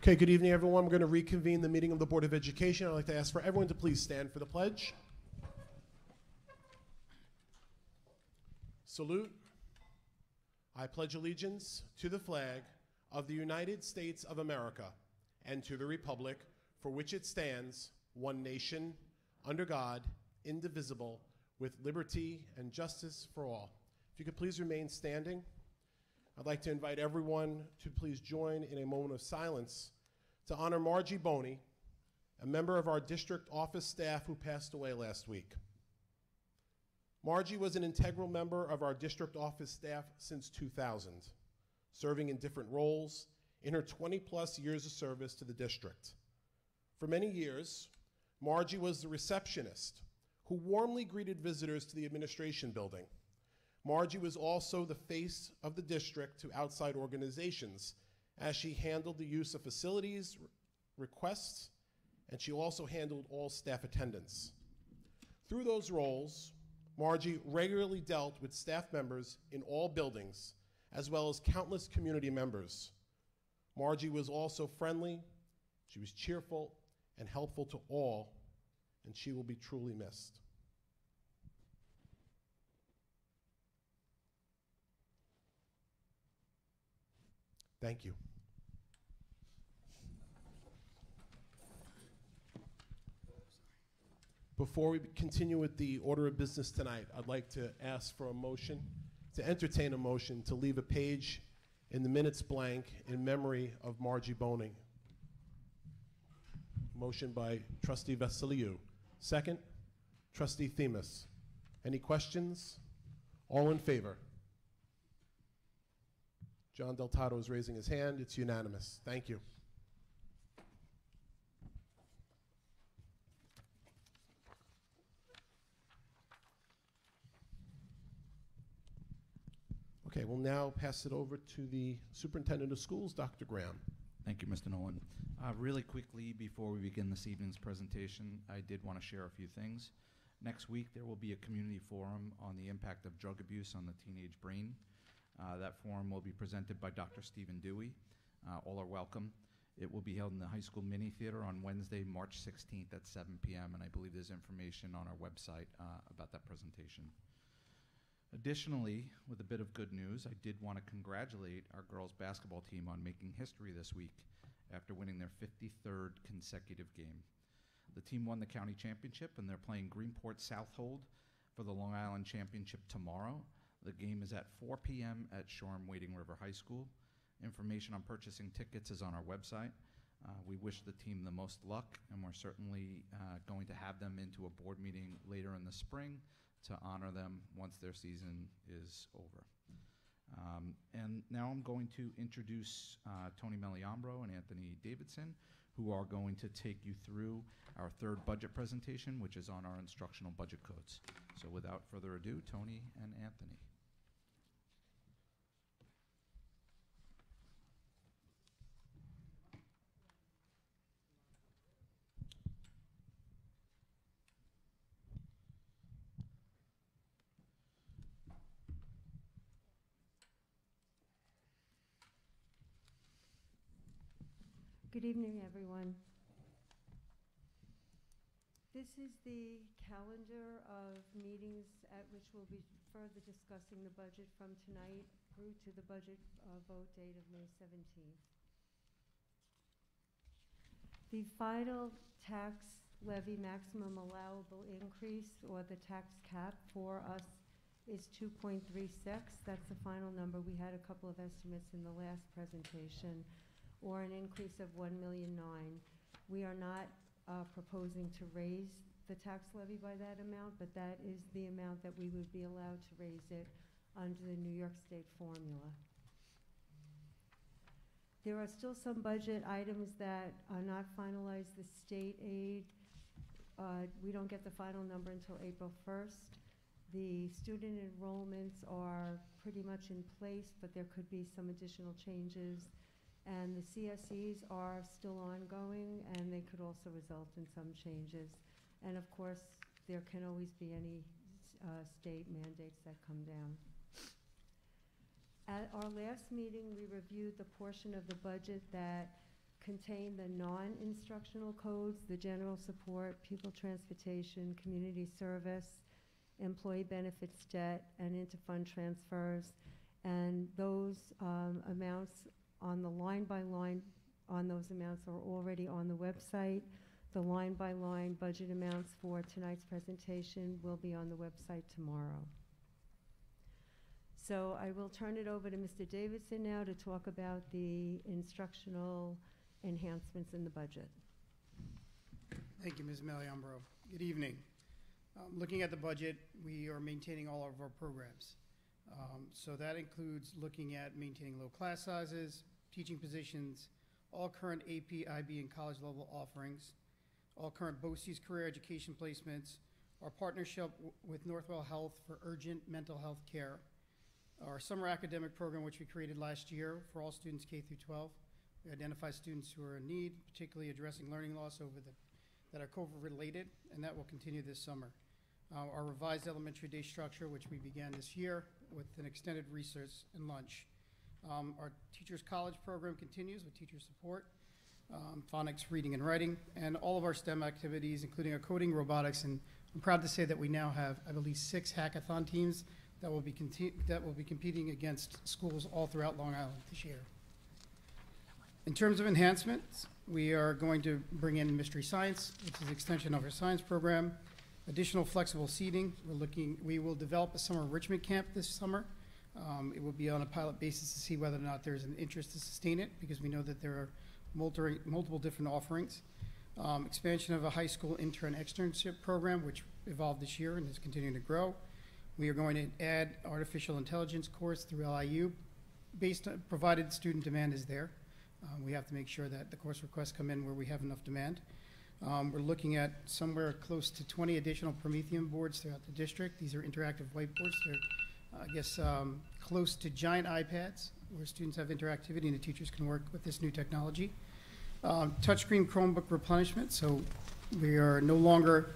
Okay, good evening, everyone. We're going to reconvene the meeting of the Board of Education. I'd like to ask for everyone to please stand for the pledge. Salute. I pledge allegiance to the flag of the United States of America and to the republic for which it stands, one nation, under God, indivisible, with liberty and justice for all. If you could please remain standing. I'd like to invite everyone to please join in a moment of silence to honor Margie Boney, a member of our district office staff who passed away last week. Margie was an integral member of our district office staff since 2000, serving in different roles in her 20-plus years of service to the district. For many years, Margie was the receptionist who warmly greeted visitors to the administration building. Margie was also the face of the district to outside organizations as she handled the use of facilities requests, and she also handled all staff attendance. Through those roles, Margie regularly dealt with staff members in all buildings, as well as countless community members. Margie was also friendly, she was cheerful, and helpful to all, and she will be truly missed. Thank you. Before we continue with the order of business tonight, I'd like to ask for a motion, to entertain a motion to leave a page in the minutes blank in memory of Margie Boney. Motion by Trustee Vasiliou. Second, Trustee Themis. Any questions? All in favor? John Deltato is raising his hand. It's unanimous. Thank you. Okay, we'll now pass it over to the Superintendent of Schools, Dr. Graham. Thank you, Mr. Nolan. Really quickly, before we begin this evening's presentation, I did want to share a few things. Next week, there will be a community forum on the impact of drug abuse on the teenage brain. That forum will be presented by Dr. Stephen Dewey. All are welcome. It will be held in the high school mini theater on Wednesday, March 16th at 7 p.m., and I believe there's information on our website about that presentation. Additionally, with a bit of good news, I did want to congratulate our girls basketball team on making history this week after winning their 53rd consecutive game. The team won the county championship, and they're playing Greenport Southold for the Long Island Championship tomorrow. The game is at 4 p.m. at Shoreham Wading River High School. Information on purchasing tickets is on our website. We wish the team the most luck, and we're certainly going to have them into a board meeting later in the spring to honor them once their season is over. And now I'm going to introduce Tony Meliambro and Anthony Davidson, who are going to take you through our third budget presentation, which is on our instructional budget codes. So without further ado, Tony and Anthony. Good evening, everyone. This is the calendar of meetings at which we'll be further discussing the budget from tonight through to the budget vote date of May 17th. The final tax levy maximum allowable increase, or the tax cap for us, is 2.36. That's the final number. We had a couple of estimates in the last presentation, or an increase of $1.9 million. We are not proposing to raise the tax levy by that amount, but that is the amount that we would be allowed to raise it under the New York State formula. There are still some budget items that are not finalized. The state aid, we don't get the final number until April 1st. The student enrollments are pretty much in place, but there could be some additional changes. And the CSEs are still ongoing, and they could also result in some changes. And of course, there can always be any state mandates that come down. At our last meeting, we reviewed the portion of the budget that contain the non-instructional codes, the general support, pupil transportation, community service, employee benefits debt, and interfund transfers. And those amounts on the line-by-line on those amounts are already on the website. The line-by-line budget amounts for tonight's presentation will be on the website tomorrow. So I will turn it over to Mr. Davidson now to talk about the instructional enhancements in the budget. Thank you, Ms. Meliambro. Good evening. Looking at the budget, we are maintaining all of our programs. So that includes looking at maintaining low class sizes, teaching positions, all current AP, IB, and college level offerings, all current Boces career education placements, our partnership with Northwell Health for urgent mental health care, our summer academic program, which we created last year for all students K through 12. We identify students who are in need, particularly addressing learning loss that are COVID related, and that will continue this summer. Our revised elementary day structure, which we began this year with an extended recess and lunch. Our Teachers College program continues with teacher support, phonics, reading, and writing, and all of our STEM activities, including our coding, robotics, and I'm proud to say that we now have, I believe, 6 hackathon teams that will be competing against schools all throughout Long Island this year. In terms of enhancements, we are going to bring in mystery science, which is an extension of our science program, additional flexible seating. We will develop a summer enrichment camp this summer. It will be on a pilot basis to see whether or not there's an interest to sustain it, because we know that there are multiple different offerings. Expansion of a high school intern externship program, which evolved this year and is continuing to grow. We are going to add artificial intelligence course through LIU, provided student demand is there. We have to make sure that the course requests come in where we have enough demand. We're looking at somewhere close to 20 additional Promethean boards throughout the district. These are interactive whiteboards. They're, close to giant iPads where students have interactivity and the teachers can work with this new technology. Touchscreen Chromebook replenishment. So we are no longer,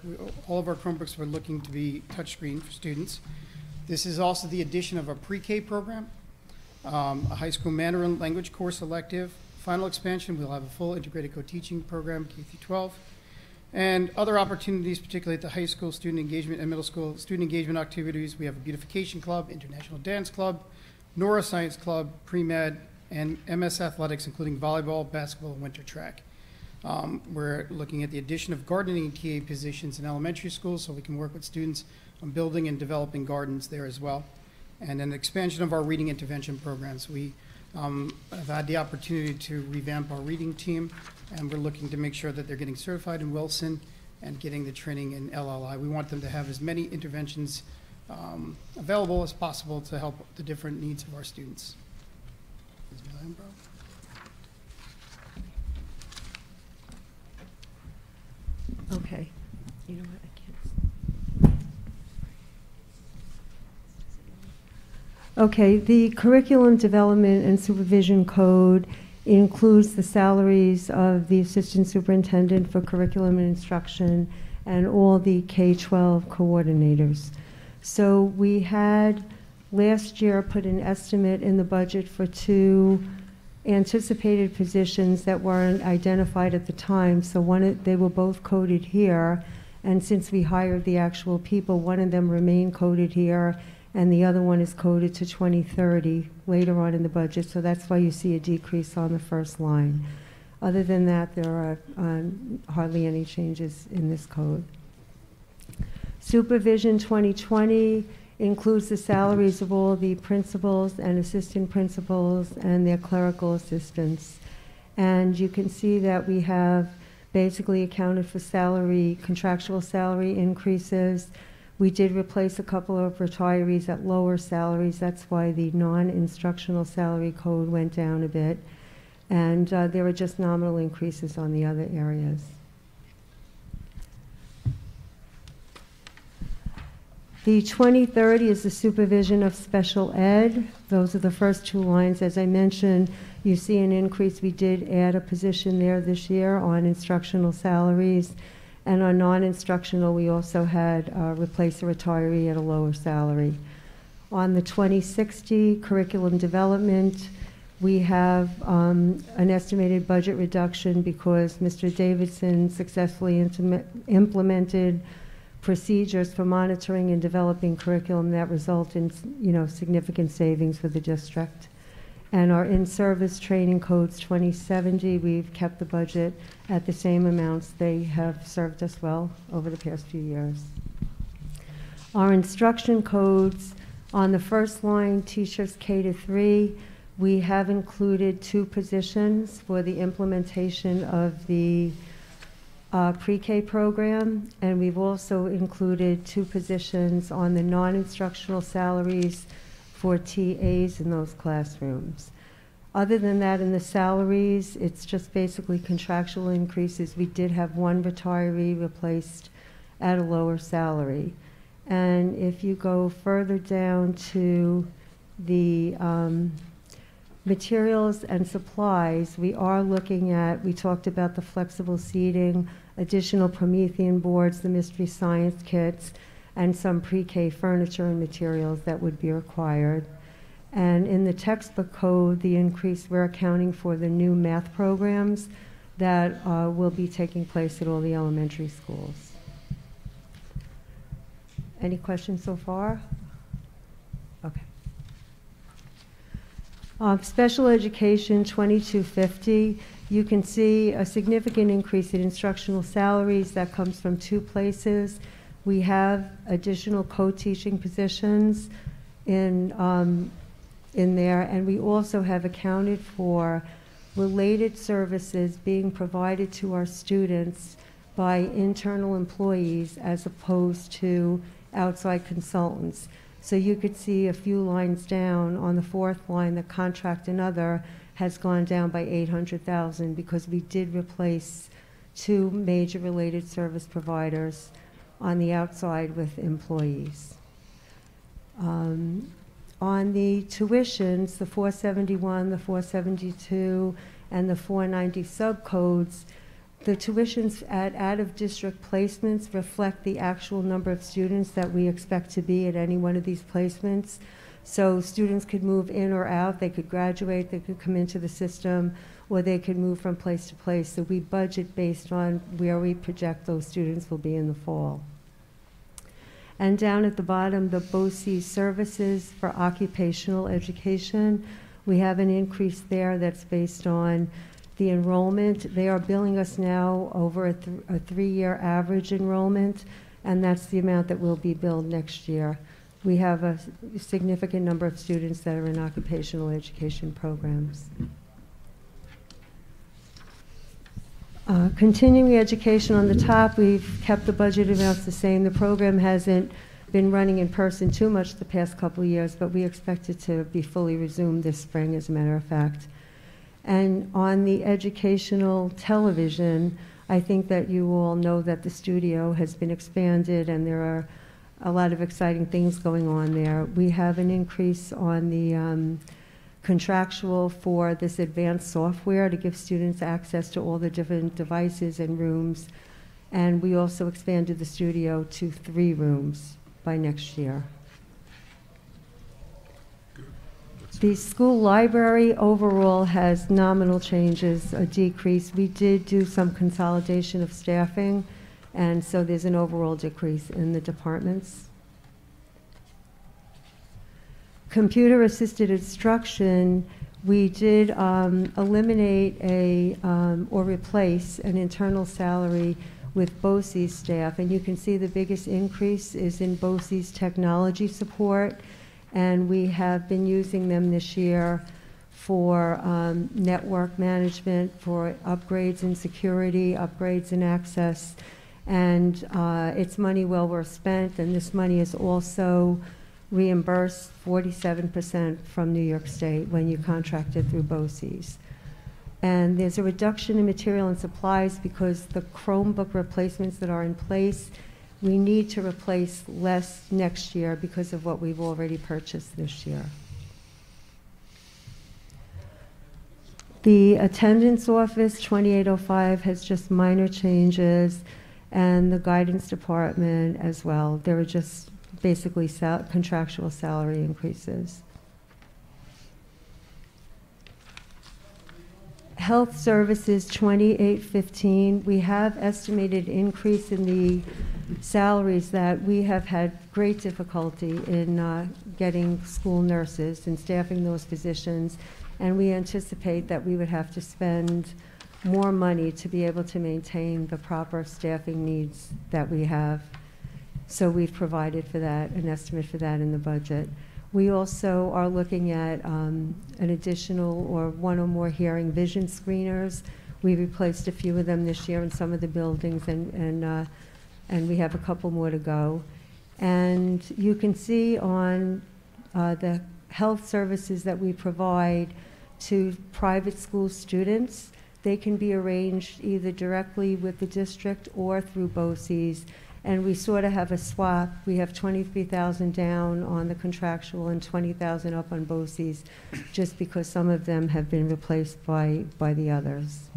all of our Chromebooks are looking to be touchscreen for students. This is also the addition of a pre-K program, a high school Mandarin language course elective. Final expansion, we'll have a full integrated co-teaching program, K through 12. And other opportunities, particularly at the high school student engagement and middle school student engagement activities. We have a beautification club, international dance club, neuroscience club, pre-med, and MS athletics, including volleyball, basketball, and winter track. We're looking at the addition of gardening TA positions in elementary schools so we can work with students on building and developing gardens there as well. And an expansion of our reading intervention programs. We have had the opportunity to revamp our reading team, and we're looking to make sure that they're getting certified in Wilson and getting the training in LLI. We want them to have as many interventions available as possible to help the different needs of our students. Okay. You know what? I can't. Okay. The Curriculum Development and Supervision Code includes the salaries of the Assistant Superintendent for Curriculum and Instruction and all the K-12 coordinators. So we had last year put an estimate in the budget for 2 anticipated positions that weren't identified at the time. So they were both coded here, and since we hired the actual people, one of them remained coded here, and the other one is coded to 2030 later on in the budget. So that's why you see a decrease on the first line. Other than that, there are hardly any changes in this code. Supervision 2020 includes the salaries of all the principals and assistant principals and their clerical assistants. And you can see that we have basically accounted for contractual salary increases. We did replace a couple of retirees at lower salaries. That's why the non-instructional salary code went down a bit. And there are just nominal increases on the other areas. The 2030 is the supervision of special ed. Those are the first 2 lines. As I mentioned, you see an increase. We did add a position there this year on instructional salaries. And on non-instructional, we also had replace a retiree at a lower salary. On the 2060 curriculum development, We have an estimated budget reduction because Mr. Davidson successfully implemented procedures for monitoring and developing curriculum that result in, significant savings for the district. And our in-service training codes 2070, we've kept the budget at the same amounts. They have served us well over the past few years. Our instruction codes, on the first line, teachers K-3, we have included 2 positions for the implementation of the pre-K program, and we've also included 2 positions on the non-instructional salaries for TAs in those classrooms. Other than that, in the salaries, it's just basically contractual increases. We did have 1 retiree replaced at a lower salary. And if you go further down to the materials and supplies, we are looking at, we talked about the flexible seating, additional Promethean boards, the mystery science kits, and some pre-K furniture and materials that would be required. And in the textbook code, the increase, we're accounting for the new math programs that will be taking place at all the elementary schools. Any questions so far? Okay. Special education 2250, you can see a significant increase in instructional salaries that comes from 2 places. We have additional co-teaching positions in there, and we also have accounted for related services being provided to our students by internal employees as opposed to outside consultants. So you could see a few lines down on the 4th line, the contract and other has gone down by $800,000 because we did replace 2 major related service providers on the outside with employees. On the tuitions, the 471, the 472, and the 490 subcodes, the tuitions at out-of-district placements reflect the actual number of students that we expect to be at any one of these placements. So students could move in or out, they could graduate, they could come into the system, or they could move from place to place. So we budget based on where we project those students will be in the fall. And down at the bottom, the Boces services for occupational education, we have an increase there that's based on the enrollment. They are billing us now over a 3-year average enrollment, and that's the amount that will be billed next year. We have a significant number of students that are in occupational education programs. Continuing education on the top, we've kept the budget amounts the same. The program hasn't been running in person too much the past couple of years, but we expect it to be fully resumed this spring, as a matter of fact. And on the educational television, I think that you all know that the studio has been expanded and there are a lot of exciting things going on there. We have an increase on the contractual for this advanced software to give students access to all the different devices and rooms. And we also expanded the studio to 3 rooms by next year. The school library overall has nominal changes, a decrease. We did do some consolidation of staffing, and so there's an overall decrease in the departments. Computer-assisted instruction, we did eliminate or replace an internal salary with Boces staff, and you can see the biggest increase is in Boces technology support, and we have been using them this year for network management, for upgrades in security, upgrades in access, and it's money well worth spent, and this money is also reimbursed 47% from New York State when you contracted through Boces. And there's a reduction in material and supplies because the Chromebook replacements that are in place, we need to replace less next year because of what we've already purchased this year. The attendance office, 2805, has just minor changes, and the guidance department as well. There are just basically contractual salary increases. Health Services, 2815, we have estimated increase in the salaries that we have had great difficulty in getting school nurses and staffing those positions, and we anticipate that we would have to spend more money to be able to maintain the proper staffing needs that we have. So we've provided for that, an estimate for that in the budget. We also are looking at an additional or one or more hearing vision screeners. We replaced a few of them this year in some of the buildings, and we have a couple more to go. And you can see on the health services that we provide to private school students, they can be arranged either directly with the district or through Boces. And we sort of have a swap. We have 23,000 down on the contractual and 20,000 up on Boces, just because some of them have been replaced by the others.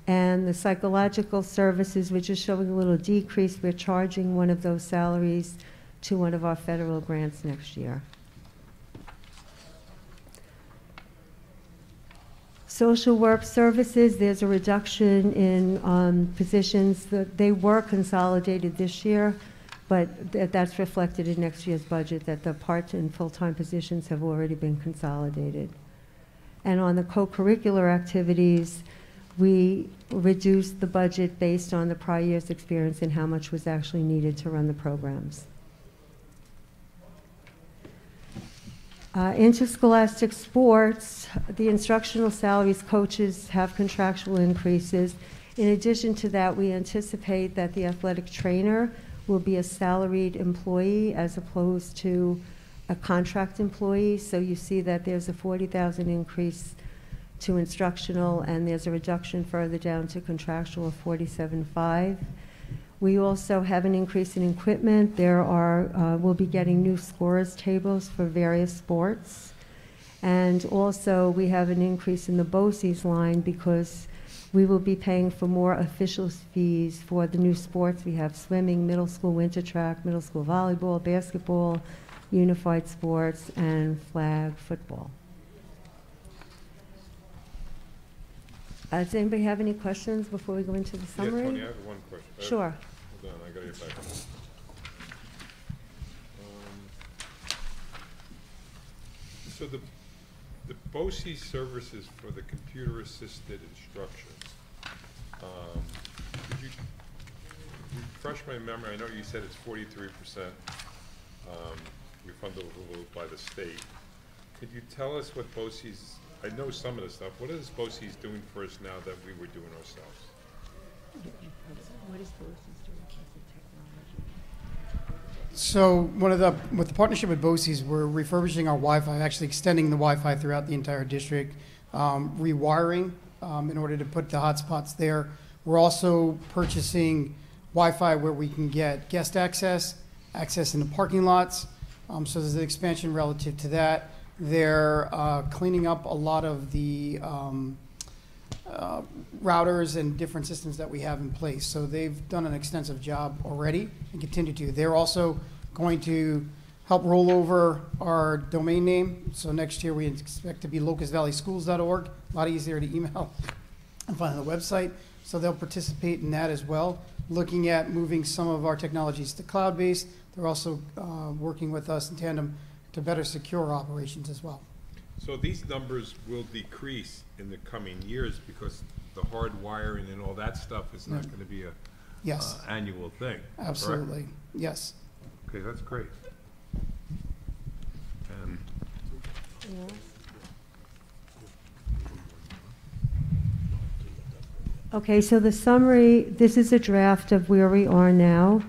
And the psychological services, we're just showing a little decrease. We're charging one of those salaries to one of our federal grants next year. Social work services, there's a reduction in positions. They were consolidated this year, but that's reflected in next year's budget, that the part and full-time positions have already been consolidated. And on the co-curricular activities, we reduced the budget based on the prior year's experience and how much was actually needed to run the programs. Interscholastic sports, the instructional salaries, coaches have contractual increases. In addition to that, we anticipate that the athletic trainer will be a salaried employee as opposed to a contract employee. So you see that there's a 40,000 increase to instructional, and there's a reduction further down to contractual of 47.5. We also have an increase in equipment. There are, we'll be getting new scorers tables for various sports. And also we have an increase in the Boces line because we will be paying for more official fees for the new sports. We have swimming, middle school winter track, middle school volleyball, basketball, unified sports, and flag football. Does anybody have any questions before we go into the summary? Yeah, Tony, I have one question. Sure. Hold on, I gotta get back. So the Boces services for the computer-assisted instructions, could you refresh my memory? I know you said it's 43% refundable by the state. Could you tell us what Boces, I know some of the stuff, what is Boces doing for us now that we were doing ourselves? What is Boces doing as a technology? So with the partnership with Boces, we're refurbishing our Wi-Fi, actually extending the Wi-Fi throughout the entire district, rewiring in order to put the hotspots there. We're also purchasing Wi-Fi where we can get guest access in the parking lots. So there's an expansion relative to that. They're cleaning up a lot of the routers and different systems that we have in place. So they've done an extensive job already and continue to. They're also going to help roll over our domain name. So next year we expect to be locustvalleyschools.org, a lot easier to email and find on the website. So they'll participate in that as well, looking at moving some of our technologies to cloud-based. They're also working with us in tandem to better secure our operations as well. So these numbers will decrease in the coming years because the hard wiring and all that stuff is not going to be a Yes, annual thing. absolutely. Correct? Yes. Okay, that's great. And Okay, so the summary, this is a draft of where we are now.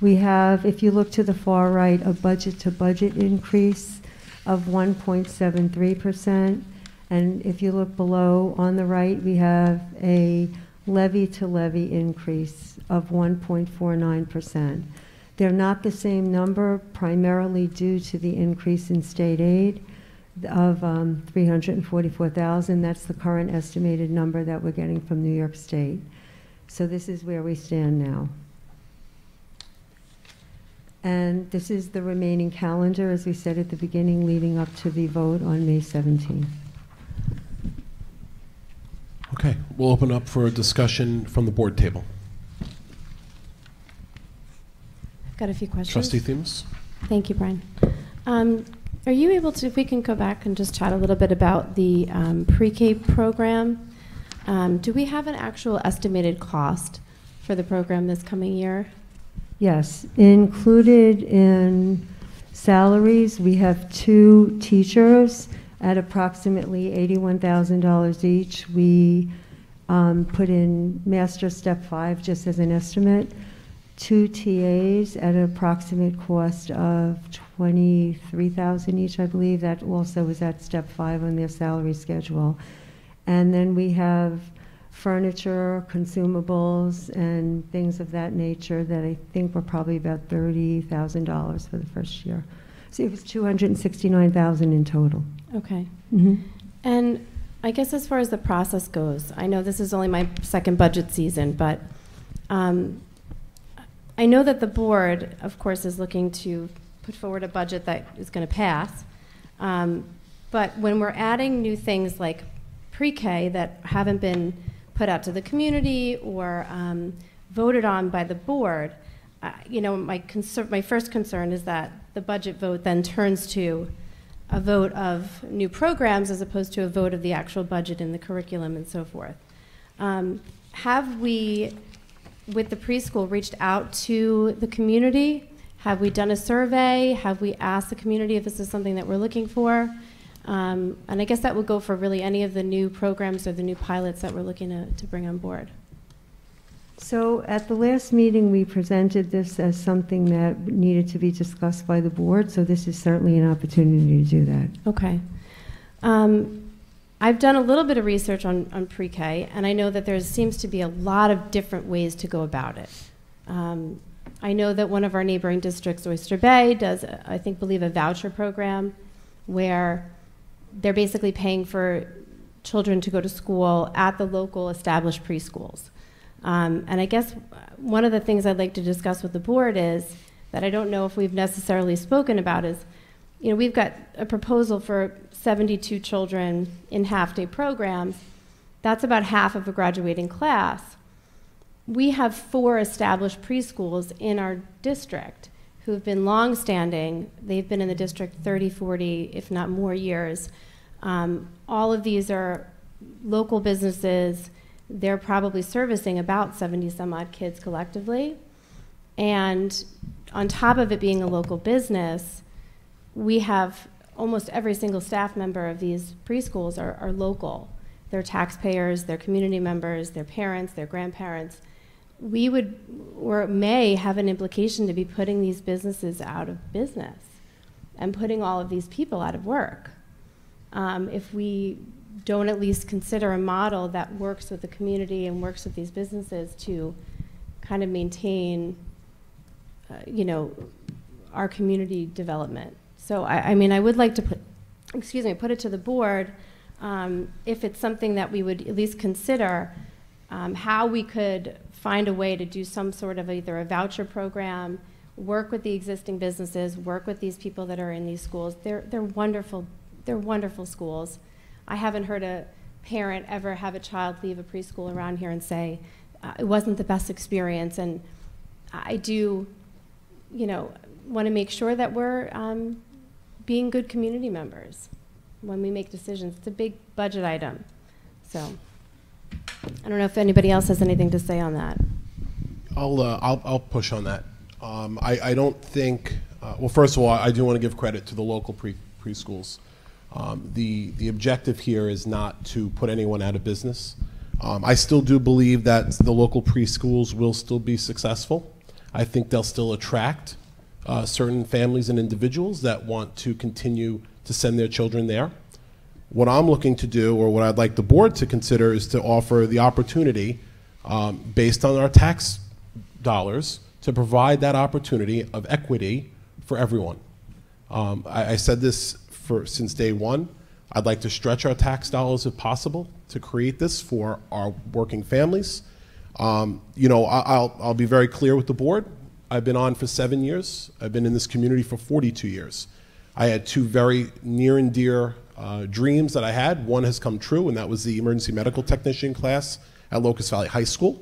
We have, if you look to the far right, a budget-to-budget increase of 1.73%. And if you look below on the right, we have a levy-to-levy increase of 1.49%. They're not the same number, primarily due to the increase in state aid of $344,000. That's the current estimated number that we're getting from New York State. So this is where we stand now. And this is the remaining calendar, as we said at the beginning, leading up to the vote on May 17th. Okay, we'll open up for a discussion from the board table. I've got a few questions. Trustee Themis? Thank you, Brian. Are you able to, if we can go back and just chat a little bit about the pre-K program? Do we have an actual estimated cost for the program this coming year? Yes, included in salaries, we have 2 teachers at approximately $81,000 each. We put in Master Step 5 just as an estimate. 2 TAs at an approximate cost of $23,000 each, I believe. That also was at Step 5 on their salary schedule. And then we have furniture, consumables, and things of that nature that I think were probably about $30,000 for the first year. So it was $269,000 in total. Okay. Mm-hmm. And I guess as far as the process goes, I know this is only my second budget season, but I know that the board, of course, is looking to put forward a budget that is going to pass. But when we're adding new things like pre-K that haven't been put out to the community or voted on by the board, my first concern is that the budget vote then turns to a vote of new programs as opposed to a vote of the actual budget and the curriculum and so forth. Have we, with the preschool, reached out to the community? Have we done a survey? Have we asked the community if this is something that we're looking for? And I guess that would go for really any of the new programs or the new pilots that we're looking to bring on board. So at the last meeting, we presented this as something that needed to be discussed by the board, so this is certainly an opportunity to do that. Okay. I've done a little bit of research on pre-K, and I know that there seems to be a lot of different ways to go about it. I know that one of our neighboring districts, Oyster Bay, does, believe a voucher program where they're basically paying for children to go to school at the local established preschools. And I guess one of the things I'd like to discuss with the board is that I don't know if we've necessarily spoken about is, we've got a proposal for 72 children in half-day programs. That's about half of a graduating class. We have 4 established preschools in our district who have been long-standing. They've been in the district 30, 40, if not more years. All of these are local businesses. They're probably servicing about 70 some odd kids collectively. And on top of it being a local business, we have almost every single staff member of these preschools are local. They're taxpayers, they're community members, they're parents, they're grandparents. We would, or may have an implication to be putting these businesses out of business and putting all of these people out of work. If we don't at least consider a model that works with the community and works with these businesses to kind of maintain, our community development. So I would like to put it to the board, if it's something that we would at least consider, how we could find a way to do some sort of either a voucher program, work with the existing businesses, work with these people that are in these schools. They're wonderful. They're wonderful schools. I haven't heard a parent ever have a child leave a preschool around here and say, it wasn't the best experience. And I do, want to make sure that we're being good community members when we make decisions. It's a big budget item. So I don't know if anybody else has anything to say on that. I'll push on that. I don't think, well, first of all, I do want to give credit to the local preschools. The objective here is not to put anyone out of business. I still do believe that the local preschools will still be successful. I think they'll still attract certain families and individuals that want to continue to send their children there. What I'm looking to do, or what I'd like the board to consider, is to offer the opportunity, based on our tax dollars, to provide that opportunity of equity for everyone. I said this since day one. I'd like to stretch our tax dollars if possible to create this for our working families. I'll be very clear with the board. I've been on for 7 years. I've been in this community for 42 years. I had 2 very near and dear dreams that I had. One has come true, and that was the emergency medical technician class at Locust Valley High School,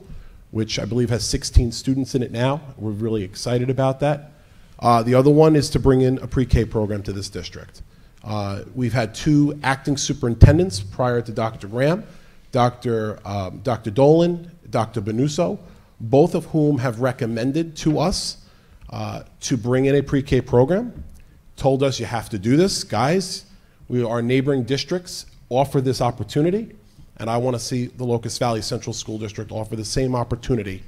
which I believe has 16 students in it now. We're really excited about that. The other one is to bring in a pre-K program to this district. We've had 2 acting superintendents prior to Dr. Graham, Dr. Dolan, Dr. Benuso, both of whom have recommended to us to bring in a pre-K program, told us you have to do this. Guys, our neighboring districts offer this opportunity, and I want to see the Locust Valley Central School District offer the same opportunity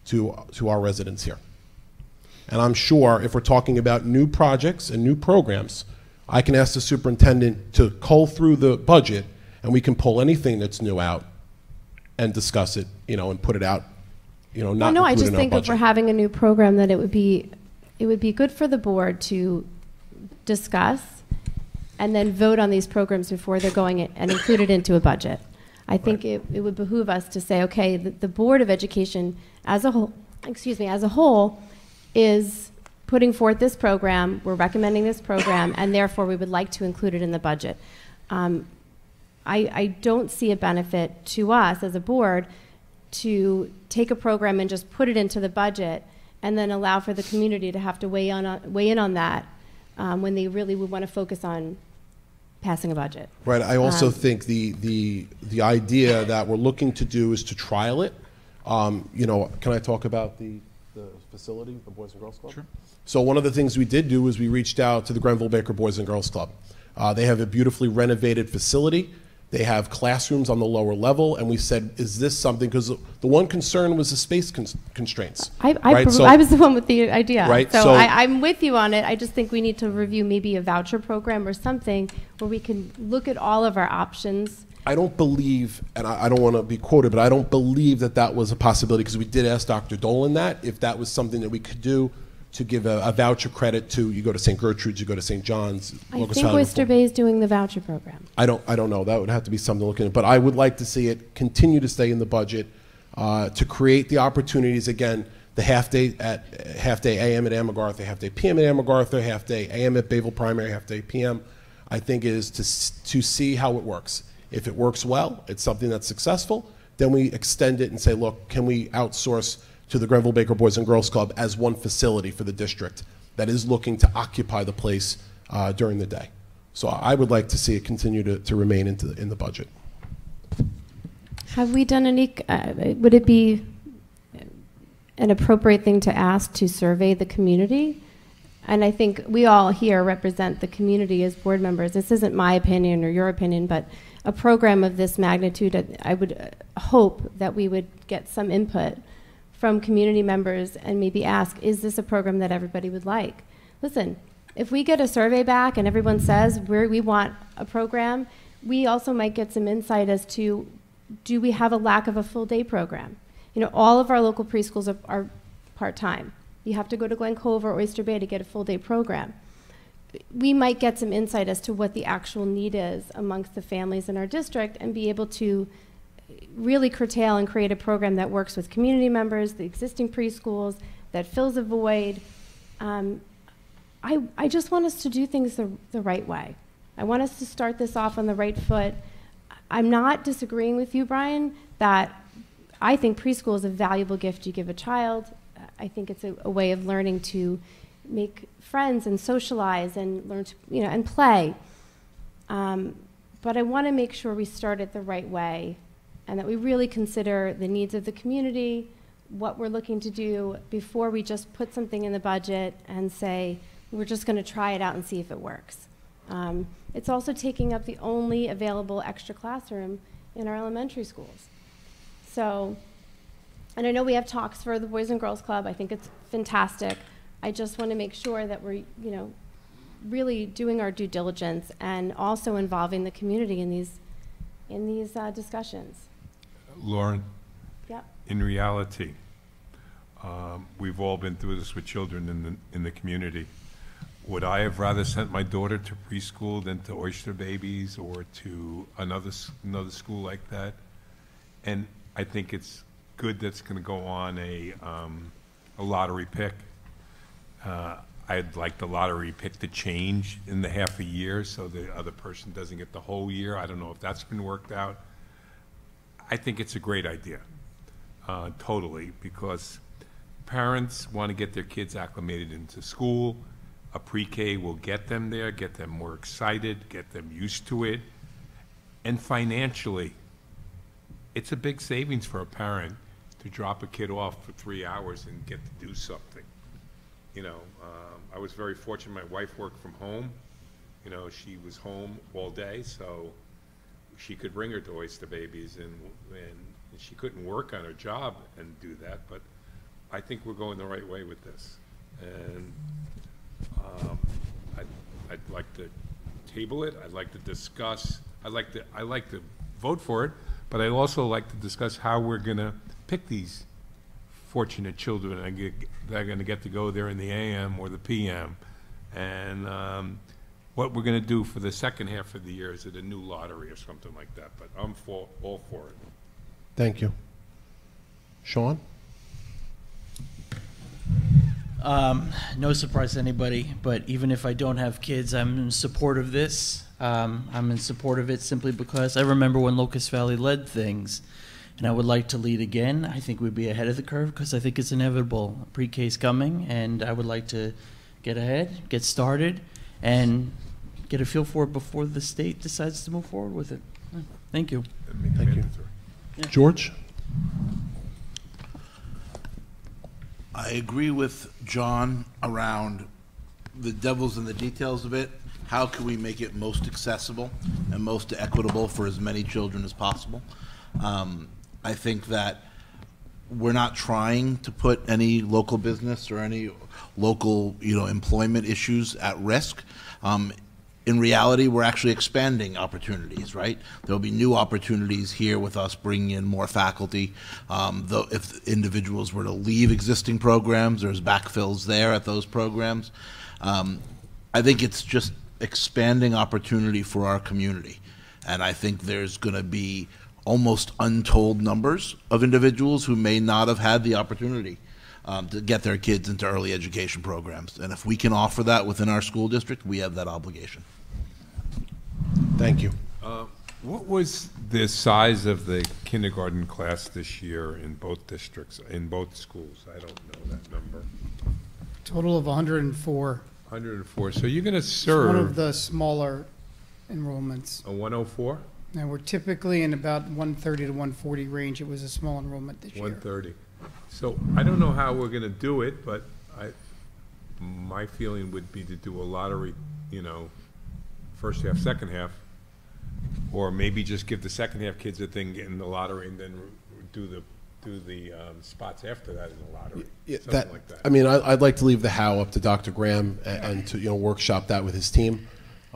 to our residents here. And I'm sure if we're talking about new projects and new programs, I can ask the superintendent to cull through the budget, and we can pull anything that's new out and discuss it, and put it out, not no, I include just in our think if budget. we're having a new program, that it would be good for the board to discuss and then vote on these programs before they're going and include it into a budget. I think it would behoove us to say, okay, the Board of Education as a whole, is putting forth this program, we're recommending this program, and therefore we would like to include it in the budget. I don't see a benefit to us as a board to take a program and just put it into the budget and then allow for the community to have to weigh in on that when they really would want to focus on passing a budget. Right. I also think the idea that we're looking to do is to trial it. Can I talk about the facility, the Boys and Girls Club? Sure. So one of the things we did do is we reached out to the Grenville Baker Boys and Girls Club. They have a beautifully renovated facility. They have classrooms on the lower level, and we said, is this something, because the one concern was the space constraints. I was the one with the idea. Right, So so- I'm with you on it. I just think we need to review maybe a voucher program or something where we can look at all of our options. I don't believe, and I don't want to be quoted, but I don't believe that was a possibility, because we did ask Dr. Dolan that, if that was something that we could do to give a voucher credit to, you go to St. Gertrude's, you go to St. John's. I Locust think Valley Oyster Reform. Bay is doing the voucher program. I don't know. That would have to be something to look at. But I would like to see it continue to stay in the budget to create the opportunities. Again, the half day AM at Ann MacArthur, half day PM at Ann MacArthur, half day AM at Bayville Primary, half day PM. I think is to see how it works. If it works well, it's something that's successful. Then we extend it and say, look, can we outsource to the Grenville Baker Boys and Girls Club as one facility for the district that is looking to occupy the place during the day. So I would like to see it continue to remain in the budget. Have we done any, would it be an appropriate thing to ask to survey the community? And I think we all here represent the community as board members. This isn't my opinion or your opinion, but a program of this magnitude, I would hope that we would get some input from community members and maybe ask, is this a program that everybody would like? Listen, if we get a survey back and everyone says we want a program, we also might get some insight as to, do we have a lack of a full day program? All of our local preschools are part-time. You have to go to Glen Cove or Oyster Bay to get a full day program. We might get some insight as to what the actual need is amongst the families in our district and be able to really curtail and create a program that works with community members, the existing preschools, that fills a void. I just want us to do things the right way. I want us to start this off on the right foot. I'm not disagreeing with you, Brian, that I think preschool is a valuable gift you give a child. I think it's a way of learning to make friends and socialize and learn to, and play. But I want to make sure we start it the right way and that we really consider the needs of the community, what we're looking to do before we just put something in the budget and say, we're just going to try it out and see if it works. It's also taking up the only available extra classroom in our elementary schools. So, and I know we have talks for the Boys and Girls Club. I think it's fantastic. I just want to make sure that we're, really doing our due diligence and also involving the community in these discussions. Lauren, Yep. in reality, we've all been through this with children in the community. Would I have rather sent my daughter to preschool than to Oyster Babies or to another school like that? And I think it's good that's going to go on a lottery pick. I'd like the lottery pick to change in the half a year so the other person doesn't get the whole year. I don't know if that's been worked out. I think it's a great idea, totally, because parents want to get their kids acclimated into school. A pre-K will get them there, get them more excited, get them used to it. And financially, it's a big savings for a parent to drop a kid off for 3 hours and get to do something. You know, I was very fortunate. My wife worked from home. You know, she was home all day, so she could bring her to Oyster Babies, and she couldn't work on her job and do that. But I think we're going the right way with this, and I'd like to table it. I'd like to discuss. I'd like to vote for it, but I'd also like to discuss how we're going to pick these fortunate children that are going to get to go there in the AM or the PM, and what we're going to do for the second half of the year. Is it a new lottery or something like that? But I'm all for it. Thank you. Sean? No surprise to anybody, but even if I don't have kids, I'm in support of this. I'm in support of it simply because I remember when Locust Valley led things, and I would like to lead again. I think we'd be ahead of the curve because I think it's inevitable. Pre-K is coming, and I would like to get ahead, get started, and get a feel for it before the state decides to move forward with it. Thank you. Thank you. George? I agree with John around the devil's in the details of it. How can we make it most accessible and most equitable for as many children as possible? I think that we're not trying to put any local business or any local, employment issues at risk. In reality, we're actually expanding opportunities, right? There'll be new opportunities here with us bringing in more faculty. Though if individuals were to leave existing programs, there's backfills there at those programs. I think it's just expanding opportunity for our community. And I think there's going to be almost untold numbers of individuals who may not have had the opportunity to get their kids into early education programs. And if we can offer that within our school district, we have that obligation. Thank you. What was the size of the kindergarten class this year in both districts, in both schools? I don't know that number. Total of 104. 104. So you're going to It's serve one of the smaller enrollments. a 104? Now, we're typically in about 130 to 140 range. It was a small enrollment this year. 130. So I don't know how we're going to do it, but my feeling would be to do a lottery, first half, second half, or maybe just give the second half kids a thing in the lottery and then do the spots after that in the lottery. Yeah, something like that. I mean, I'd like to leave the how up to Dr. Graham and to workshop that with his team.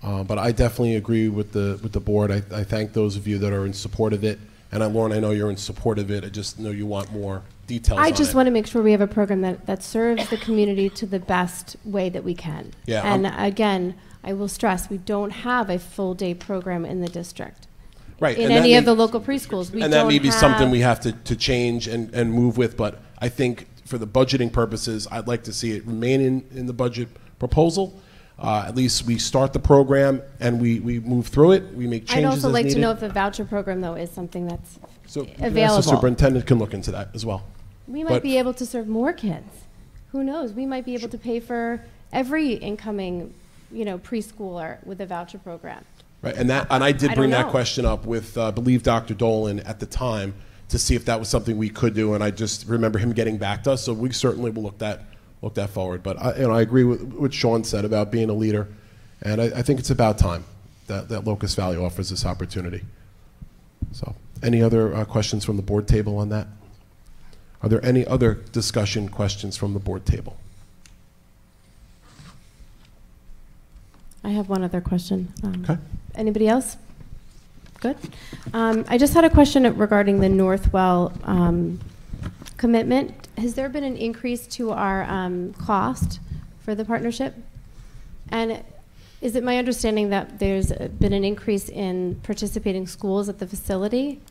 But I definitely agree with the board. I thank those of you that are in support of it. And Lauren, I know you're in support of it. I just know you want more details on it. I just want to make sure we have a program that serves the community to the best way that we can. Yeah, and again, I will stress, we don't have a full-day program in the district. Right. In any of the local preschools, we don't have. And that may be something we have to change and move with. But I think for the budgeting purposes, I'd like to see it remain in the budget proposal. At least we start the program and we move through it. We make changes I'd also as like needed. to know if the voucher program, though, is something that's So available. The superintendent can look into that as well. We But- might be able to serve more kids. Who knows? We might be able to pay for every incoming, preschooler with a voucher program. Right, and I did I bring don't that know. question up with, I believe, Dr. Dolan at the time to see if that was something we could do, and I just remember him getting back to us. So we certainly will look that forward. But I agree with what Sean said about being a leader, and I think it's about time that Locust Valley offers this opportunity. So, any other questions from the board table on that? Are there any other discussion questions from the board table? I have one other question. Okay. Anybody else? Good. I just had a question regarding the Northwell commitment. Has there been an increase to our cost for the partnership? And is it my understanding that there's been an increase in participating schools at the facility?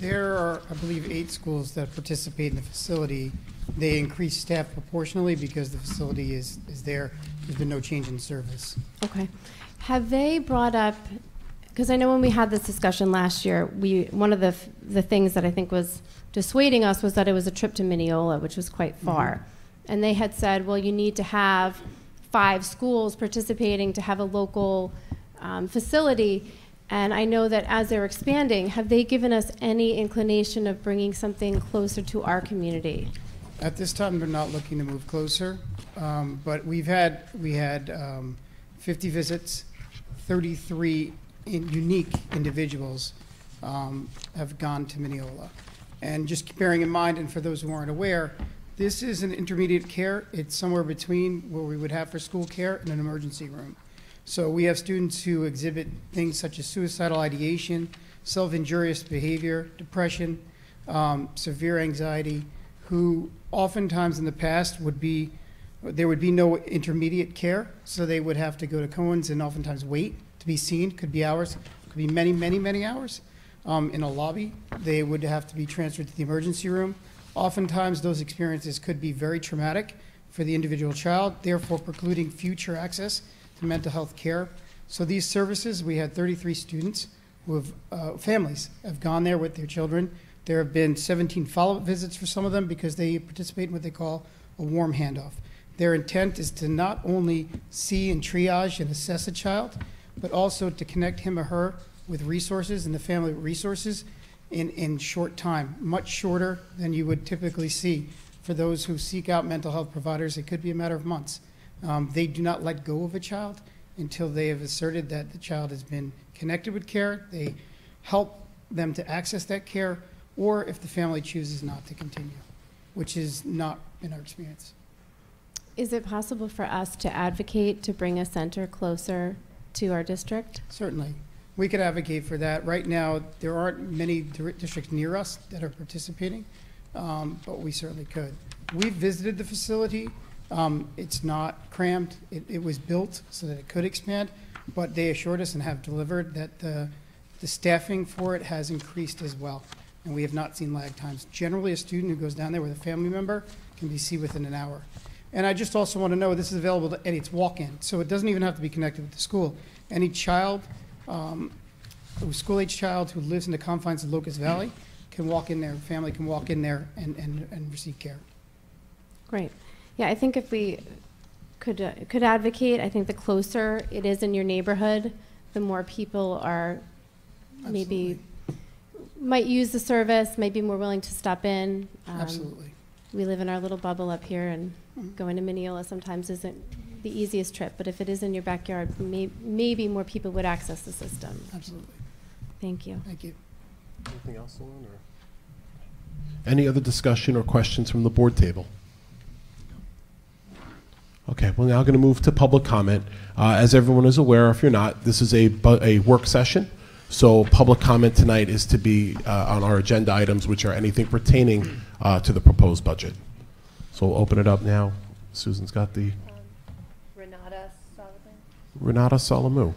There are, I believe, 8 schools that participate in the facility. They increased staff proportionally because the facility is there. There's been no change in service. Okay. Have they brought up, because I know when we had this discussion last year, one of the things that I think was dissuading us was that it was a trip to Mineola, which was quite far. And they had said, well, you need to have 5 schools participating to have a local facility. And I know that as they're expanding, have they given us any inclination of bringing something closer to our community? At this time, we're not looking to move closer, but we had 50 visits, 33 unique individuals have gone to Mineola. And just bearing in mind, and for those who aren't aware, this is an intermediate care. It's somewhere between what we would have for school care and an emergency room. So we have students who exhibit things such as suicidal ideation, self-injurious behavior, depression, severe anxiety, who oftentimes in the past there would be no intermediate care, so they would have to go to Cohen's and oftentimes wait to be seen. Could be hours, could be many, many, many hours in a lobby. They would have to be transferred to the emergency room. Oftentimes, those experiences could be very traumatic for the individual child, therefore precluding future access to mental health care. So these services, we had 33 students who have, families have gone there with their children. There have been 17 follow-up visits for some of them because they participate in what they call a warm handoff. Their intent is to not only see and triage and assess a child, but also to connect him or her with resources and the family resources in short time, much shorter than you would typically see. For those who seek out mental health providers, it could be a matter of months. They do not let go of a child until they have asserted that the child has been connected with care. They help them to access that care, or if the family chooses not to continue, which has not been our experience. Is it possible for us to advocate to bring a center closer to our district? Certainly. We could advocate for that. Right now, there aren't many districts near us that are participating, but we certainly could. We've visited the facility. It's not crammed. It was built so that it could expand, but they assured us and have delivered that the staffing for it has increased as well, and we have not seen lag times. Generally, a student who goes down there with a family member can be seen within an hour. And I just also want to know this is available to any, it's walk-in, so it doesn't even have to be connected with the school. Any child, a school-age child who lives in the confines of Locust Valley can walk in there, family can walk in there and receive care. Great. Yeah, I think if we could advocate, I think the closer it is in your neighborhood, the more people are maybe might use the service, might be more willing to stop in. Absolutely. We live in our little bubble up here, and going to Mineola sometimes isn't the easiest trip, but if it is in your backyard, maybe more people would access the system. Absolutely. Thank you. Thank you. Anything else, Lynn, or? Any other discussion or questions from the board table? Okay, we're now going to move to public comment. As everyone is aware, if you're not, this is a work session. So public comment tonight is to be on our agenda items, which are anything pertaining to the proposed budget. So we'll open it up now. Susan's got the... Renata Salamu.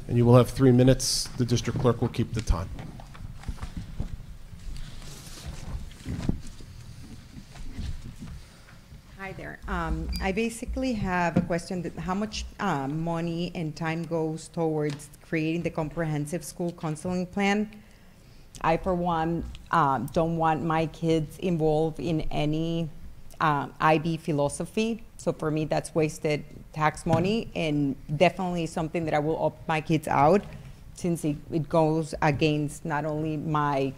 And you will have 3 minutes. The district clerk will keep the time. Hi there. I basically have a question that how much money and time goes towards creating the comprehensive school counseling plan? I, for one, don't want my kids involved in any IB philosophy. So for me, that's wasted tax money and definitely something that I will opt my kids out since it goes against not only my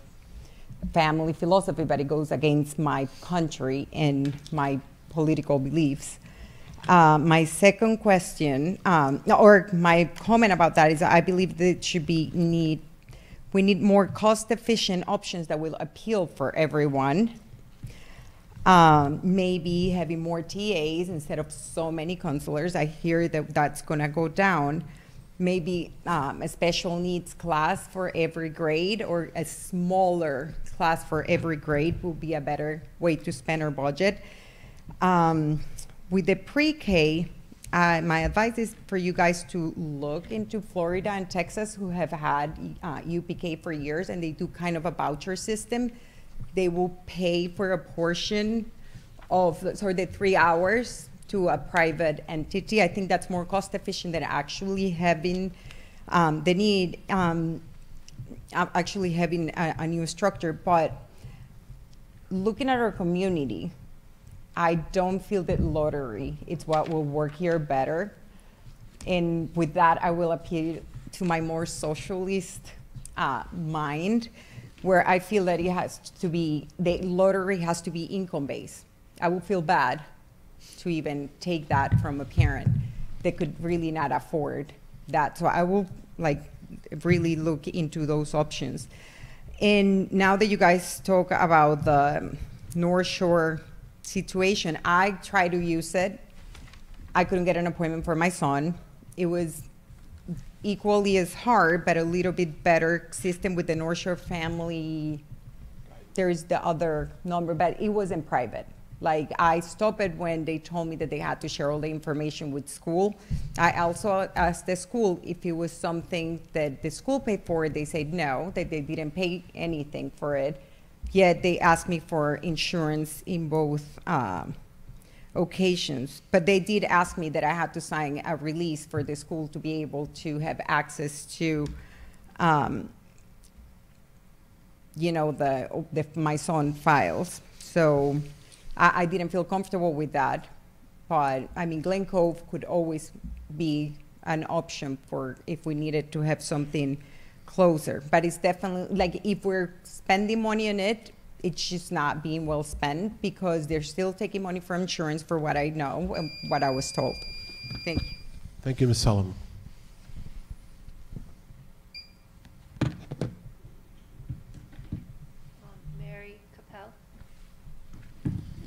family philosophy, but it goes against my country and my political beliefs. My second question, or my comment about that is I believe that it should be we need more cost-efficient options that will appeal for everyone. Maybe having more TAs instead of so many counselors. I hear that that's gonna go down. Maybe a special needs class for every grade or a smaller class for every grade will be a better way to spend our budget. With the pre-K, My advice is for you guys to look into Florida and Texas, who have had UPK for years, and they do kind of a voucher system. They will pay for a portion of the 3 hours to a private entity. I think that's more cost efficient than actually having actually having a new structure. But looking at our community, I don't feel that lottery is what will work here better. And with that, I will appeal to my more socialist mind, where I feel that it has to be, the lottery has to be income-based. I would feel bad to even take that from a parent that could really not afford that. So I will really look into those options. And now that you guys talk about the North Shore situation, I tried to use it. I couldn't get an appointment for my son. It was equally as hard, but a little bit better system with the North Shore family. There's the other number, but it wasn't private. Like, I stopped it when they told me that they had to share all the information with school. I also asked the school if it was something that the school paid for. They said no, that they didn't pay anything for it. Yet they asked me for insurance in both occasions. But they did ask me that I had to sign a release for the school to be able to have access to, my son's files. So I didn't feel comfortable with that. But I mean, Glen Cove could always be an option for if we needed to have something closer. But it's definitely, like, if we're spending money on it, it's just not being well spent, because they're still taking money from insurance, for what I know and what I was told. Thank you. Thank you, Ms. Sullivan. Mary Capel.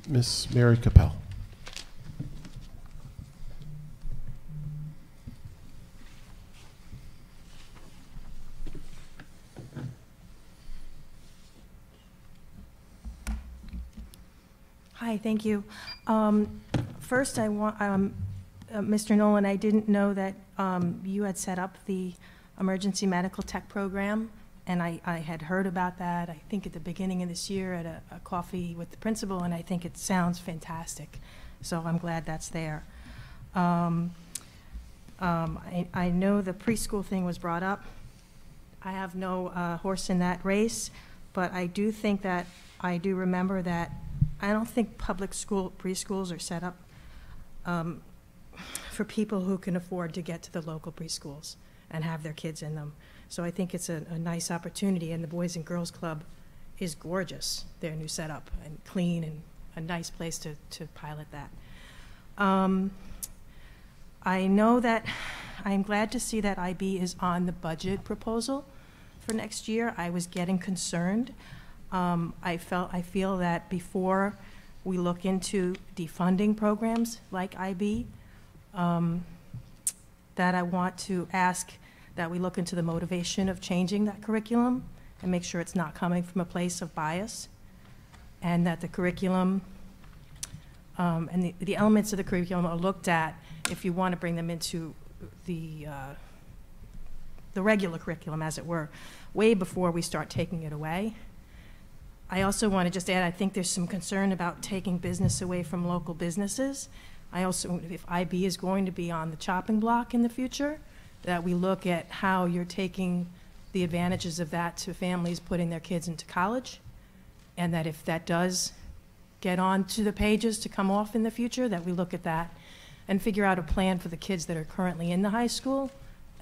Ms. Mary Capel. Hi, thank you. First, I want, Mr. Nolan, I didn't know that you had set up the emergency medical tech program, and I had heard about that, I think at the beginning of this year at a coffee with the principal, and I think it sounds fantastic. So I'm glad that's there. I know the preschool thing was brought up. I have no horse in that race, but I do think that, I do remember that I don't think public school preschools are set up for people who can afford to get to the local preschools and have their kids in them. So I think it's a nice opportunity, and the Boys and Girls Club is gorgeous, their new setup, and clean, and a nice place to pilot that. I know that, I'm glad to see that IB is on the budget proposal for next year. I was getting concerned. I feel that before we look into defunding programs like IB, that I want to ask that we look into the motivation of changing that curriculum and make sure it's not coming from a place of bias, and that the curriculum and the elements of the curriculum are looked at if you want to bring them into the regular curriculum, as it were, way before we start taking it away. I also want to just add, I think there's some concern about taking business away from local businesses. I also, if IB is going to be on the chopping block in the future, that we look at how you're taking the advantages of that to families putting their kids into college, and that if that does get onto the pages to come off in the future, that we look at that and figure out a plan for the kids that are currently in the high school,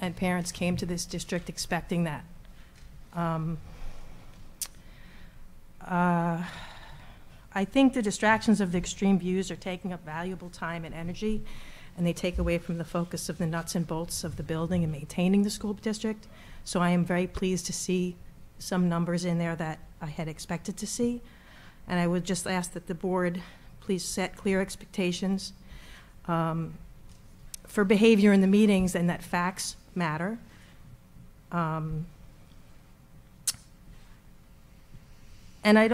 and parents came to this district expecting that. I think the distractions of the extreme views are taking up valuable time and energy, and they take away from the focus of the nuts and bolts of the building and maintaining the school district. So I am very pleased to see some numbers in there that I had expected to see. And I would just ask that the board please set clear expectations for behavior in the meetings, and that facts matter. And I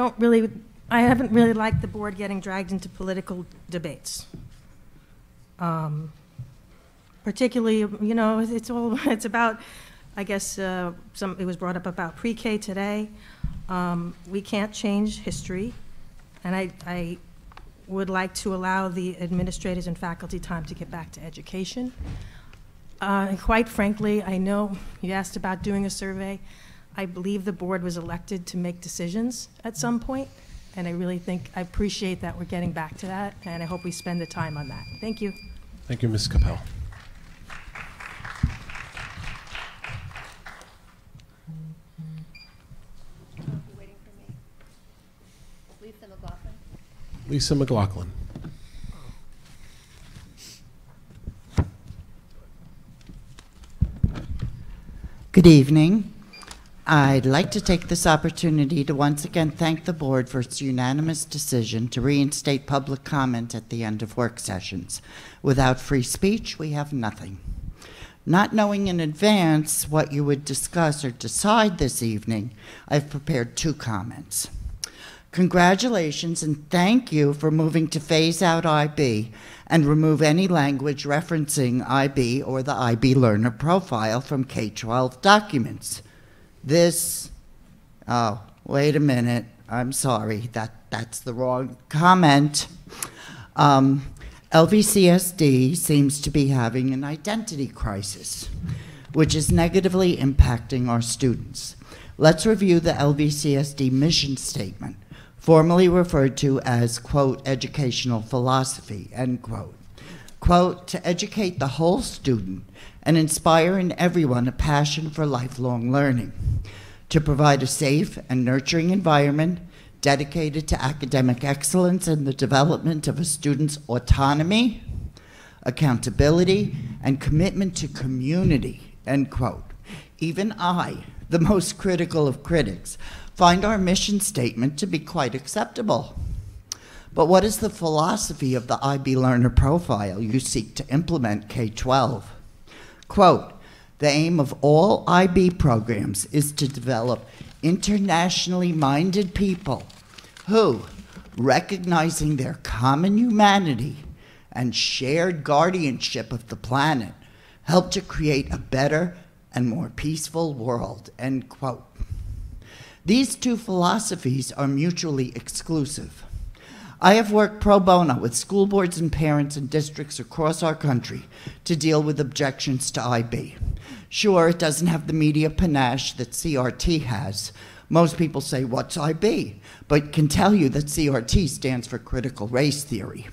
haven't really liked the board getting dragged into political debates. particularly, you know, it's about, I guess, it was brought up about pre-K today. We can't change history, and I would like to allow the administrators and faculty time to get back to education. And quite frankly, I know you asked about doing a survey. I believe the board was elected to make decisions at some point, and I appreciate that we're getting back to that, and I hope we spend the time on that. Thank you. Thank you, Ms. Capel. Waiting for me. Lisa McLaughlin. Lisa McLaughlin. Good evening. I'd like to take this opportunity to once again thank the board for its unanimous decision to reinstate public comment at the end of work sessions. Without free speech, we have nothing. Not knowing in advance what you would discuss or decide this evening, I've prepared 2 comments. Congratulations and thank you for moving to phase out IB and remove any language referencing IB or the IB learner profile from K-12 documents. Oh, wait a minute, I'm sorry, that's the wrong comment. Lvcsd seems to be having an identity crisis, which is negatively impacting our students. Let's review the Lvcsd mission statement, formerly referred to as, quote, educational philosophy, end quote. Quote, to educate the whole student and inspire in everyone a passion for lifelong learning, to provide a safe and nurturing environment dedicated to academic excellence and the development of a student's autonomy, accountability, and commitment to community, end quote. Even I, the most critical of critics, find our mission statement to be quite acceptable. But what is the philosophy of the IB learner profile you seek to implement K-12? Quote, the aim of all IB programs is to develop internationally minded people who, recognizing their common humanity and shared guardianship of the planet, help to create a better and more peaceful world, end quote. These 2 philosophies are mutually exclusive. I have worked pro bono with school boards and parents in districts across our country to deal with objections to IB. Sure, it doesn't have the media panache that CRT has. Most people say, what's IB? But can tell you that CRT stands for critical race theory.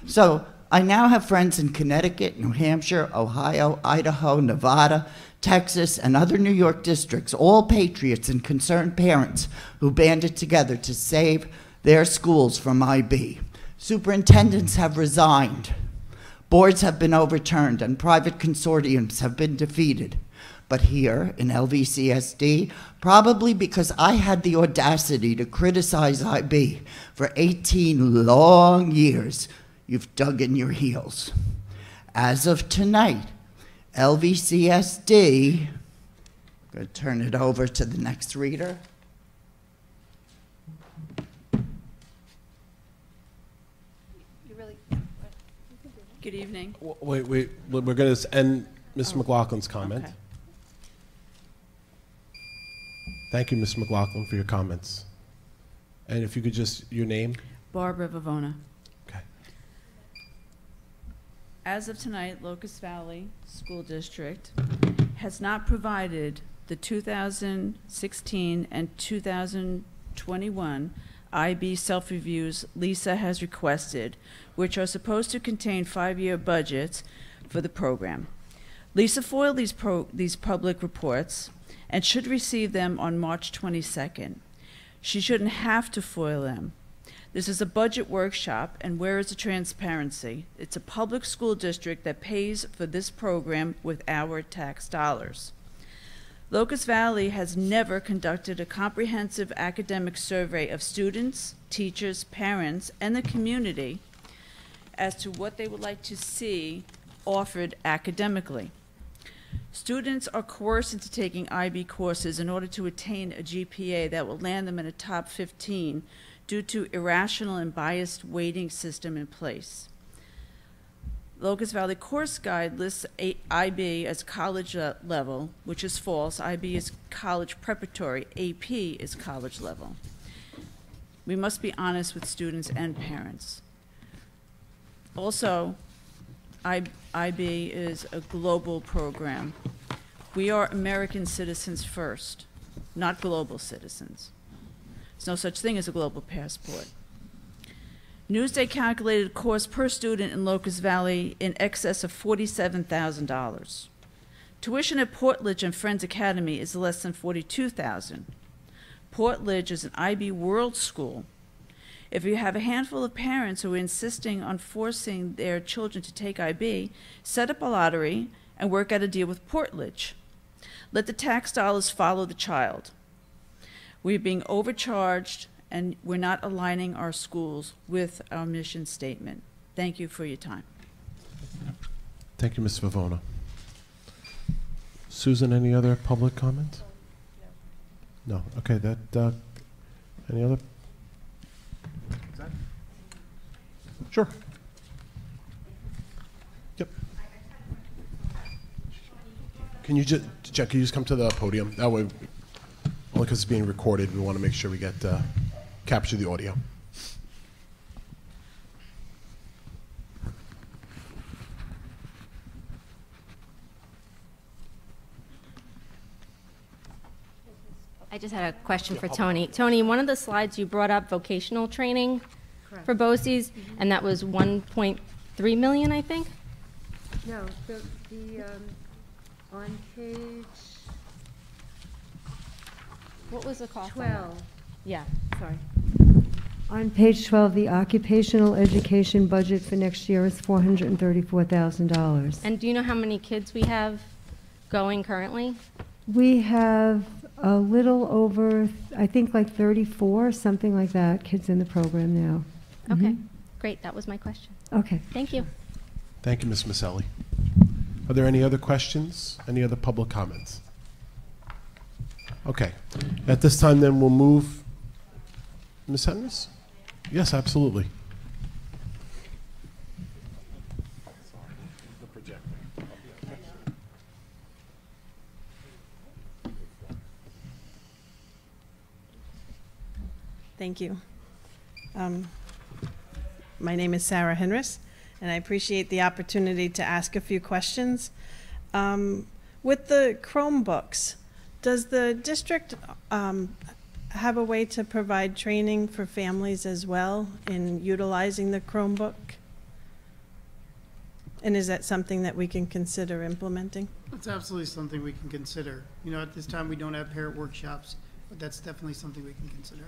So I now have friends in Connecticut, New Hampshire, Ohio, Idaho, Nevada, Texas, and other New York districts, all patriots and concerned parents who banded together to save their schools from IB. Superintendents have resigned. Boards have been overturned and private consortiums have been defeated. But here in Lvcsd, probably because I had the audacity to criticize IB for 18 long years, you've dug in your heels. As of tonight, Lvcsd, I'm going to turn it over to the next reader. Good evening. Wait, we're going to end Ms. McLaughlin's comment. Okay. Thank you, Ms. McLaughlin, for your comments. And if you could just, your name? Barbara Vavona. Okay. As of tonight, Locust Valley School District has not provided the 2016 and 2021 IB self-reviews Lisa has requested, which are supposed to contain 5-year budgets for the program. Lisa foiled these public reports and should receive them on March 22nd. She shouldn't have to foil them. This is a budget workshop, and where is the transparency? It's a public school district that pays for this program with our tax dollars. Locust Valley has never conducted a comprehensive academic survey of students, teachers, parents, and the community as to what they would like to see offered academically. Students are coerced into taking IB courses in order to attain a GPA that will land them in a top 15 due to irrational and biased weighting system in place. Locust Valley Course Guide lists IB as college level, which is false. IB is college preparatory. AP is college level. We must be honest with students and parents. Also, IB is a global program. We are American citizens first, not global citizens. There's no such thing as a global passport. Newsday calculated a cost per student in Locust Valley in excess of $47,000. Tuition at Portledge and Friends Academy is less than $42,000. Portledge is an IB World School. If you have a handful of parents who are insisting on forcing their children to take IB, set up a lottery and work out a deal with Portledge. Let the tax dollars follow the child. We're being overcharged, and we're not aligning our schools with our mission statement. Thank you for your time. Thank you, Ms. Vivona. Susan, any other public comment? No. Okay, that, any other? Sure. Yep. Can you just, Jen, can you just come to the podium? That way, only because it's being recorded, we want to make sure we get, capture the audio. I just had a question for Tony. Tony, one of the slides you brought up vocational training for Boces, and that was 1.3 million, I think? No, on page What was the cost on that? 12. Yeah, sorry. On page 12, the occupational education budget for next year is $434,000. And do you know how many kids we have going currently? We have a little over, I think like 34, something like that, kids in the program now. Okay, great, that was my question. Okay. Thank you. Thank you, Ms. Maselli. Are there any other questions? Any other public comments? Okay. At this time, then, we'll move. Ms. Henris? Yes, absolutely. Thank you. My name is Sarah Henris, and I appreciate the opportunity to ask a few questions. With the Chromebooks, does the district have a way to provide training for families as well in utilizing the Chromebook? And is that something that we can consider implementing? It's absolutely something we can consider. You know, at this time, we don't have parent workshops, but that's definitely something we can consider.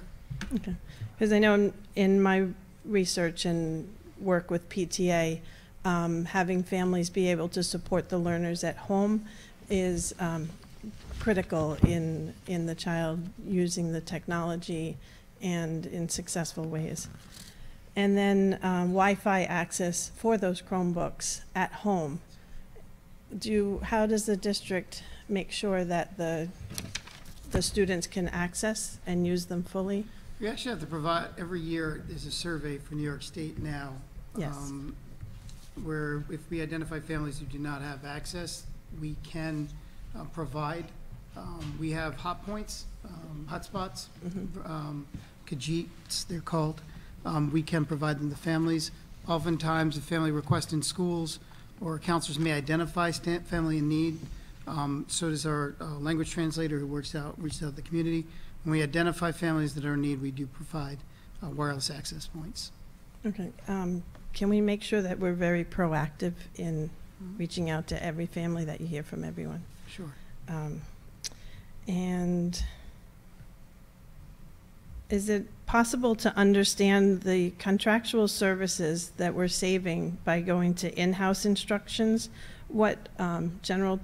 Okay, because I know in my research and work with PTA, having families be able to support the learners at home is critical in the child using the technology and in successful ways. And then Wi-Fi access for those Chromebooks at home. How does the district make sure that the students can access and use them fully? We actually have to provide, every year, there's a survey for New York State now. Yes. Where if we identify families who do not have access, we can provide. We have hot points, hotspots, Kajits, they're called. We can provide them to families. Oftentimes, if family requests in schools or counselors may identify family in need, so does our language translator who reaches out to the community. When we identify families that are in need, we do provide wireless access points. Okay. Can we make sure that we're very proactive in reaching out to every family that you hear from everyone? Sure. And is it possible to understand the contractual services that we're saving by going to in-house instructions? What general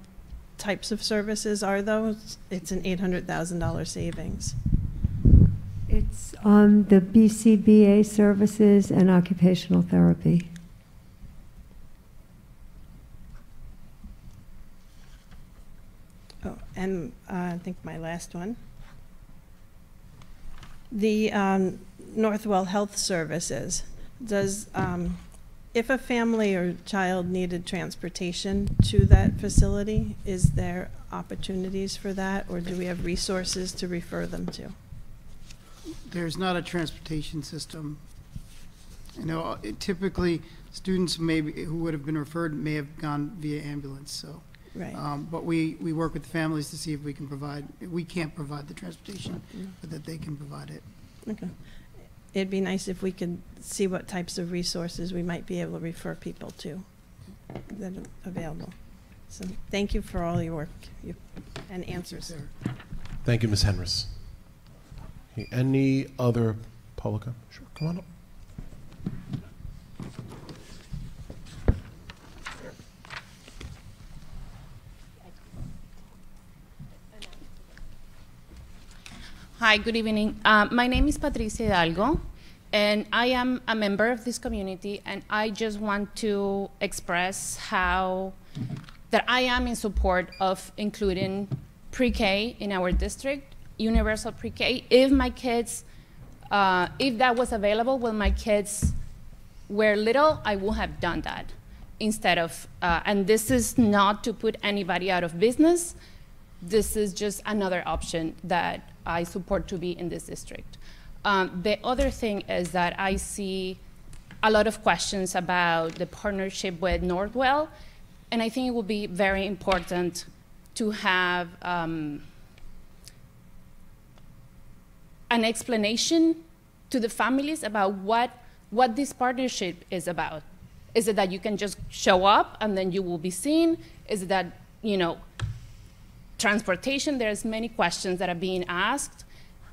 types of services are those? It's an $800,000 savings. It's on the BCBA services and occupational therapy. Oh, and I think my last one. The Northwell Health Services, does if a family or child needed transportation to that facility, is there opportunities for that, or do we have resources to refer them to? There's not a transportation system. You know, typically, students who would have been referred may have gone via ambulance, so. Right. But we work with the families to see if we can provide, we can't provide the transportation, but that they can provide it. Okay. It'd be nice if we could see what types of resources we might be able to refer people to that are available. So thank you for all your work and answers. Thank you, Ms. Henris. Any other public comment? Sure, come on up. Hi, good evening. My name is Patricia Hidalgo, and I am a member of this community, and I just want to express that I am in support of including pre-K in our district, universal pre-K. If my kids, if that was available when my kids were little, I would have done that instead of, and this is not to put anybody out of business. This is just another option that I support to be in this district. The other thing is that I see a lot of questions about the partnership with Northwell, and I think it will be very important to have an explanation to the families about what this partnership is about. Is it that you can just show up and then you will be seen? Is it that, you know, transportation? There's many questions that are being asked,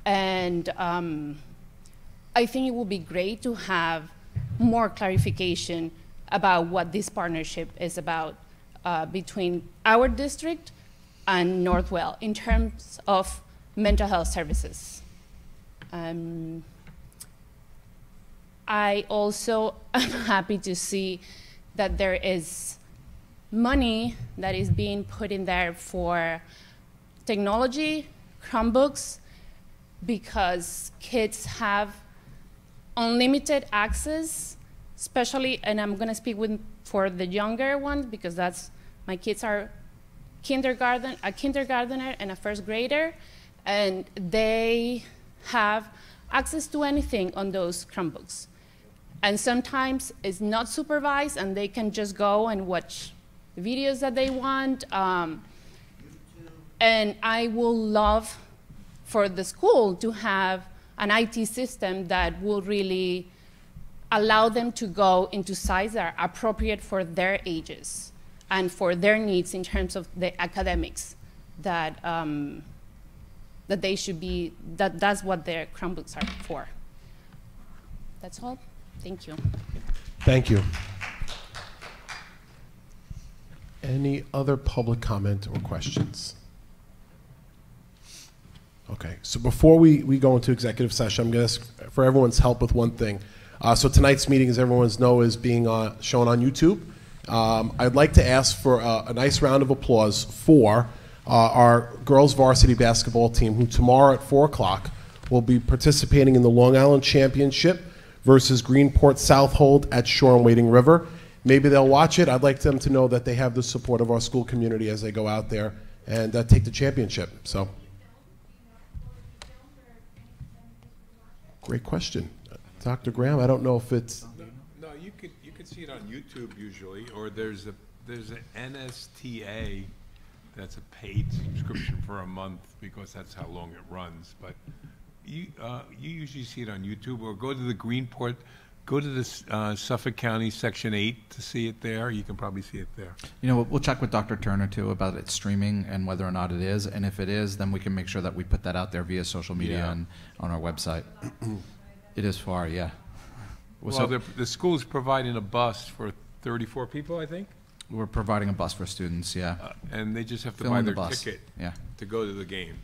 and I think it would be great to have more clarification about what this partnership is about between our district and Northwell in terms of mental health services. I also am happy to see that there is money that is being put in there for technology, Chromebooks, because kids have unlimited access, especially, and I'm gonna speak for the younger ones because my kids are a kindergartner and a first grader, and they have access to anything on those Chromebooks. And sometimes it's not supervised and they can just go and watch videos that they want. And I will love for the school to have an IT system that will really allow them to go into sites that are appropriate for their ages and for their needs in terms of the academics that they should be, that's what their Chromebooks are for. That's all. Thank you. Thank you. Any other public comment or questions? Okay, so before we go into executive session, I'm going to ask for everyone's help with one thing. So tonight's meeting, as everyone knows, is being shown on YouTube. I'd like to ask for a nice round of applause for our girls varsity basketball team, who tomorrow at 4 o'clock will be participating in the Long Island Championship versus Greenport Southold at Shore and Wading River. Maybe they'll watch it. I'd like them to know that they have the support of our school community as they go out there and take the championship. So, great question. Dr. Graham, I don't know if it's... No, you could see it on YouTube usually, or there's an NSTA that's a paid subscription for a month because that's how long it runs. But you usually see it on YouTube, or go to the Greenport, go to the Suffolk County Section 8 to see it there. You can probably see it there. You know, we'll check with Dr. Turner too about it streaming and whether or not it is. And if it is, then we can make sure that we put that out there via social media and on our website. It is far, yeah. Well, the school's providing a bus for 34 people, I think. We're providing a bus for students, yeah. And they just have to Fill buy in the their bus. ticket Yeah. to go to the game.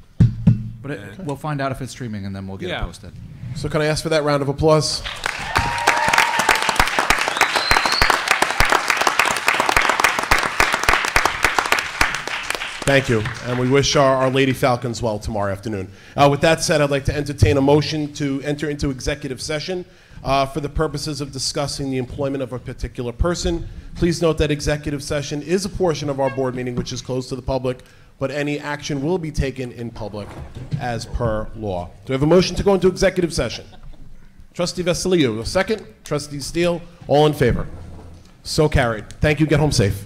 But we'll find out if it's streaming, and then we'll get it posted. So can I ask for that round of applause? Thank you, and we wish our Lady Falcons well tomorrow afternoon. With that said, I'd like to entertain a motion to enter into executive session for the purposes of discussing the employment of a particular person. Please note that executive session is a portion of our board meeting which is closed to the public, but any action will be taken in public as per law. Do we have a motion to go into executive session? Trustee Vasiliou, a second. Trustee Steele, all in favor? So carried. Thank you. Get home safe.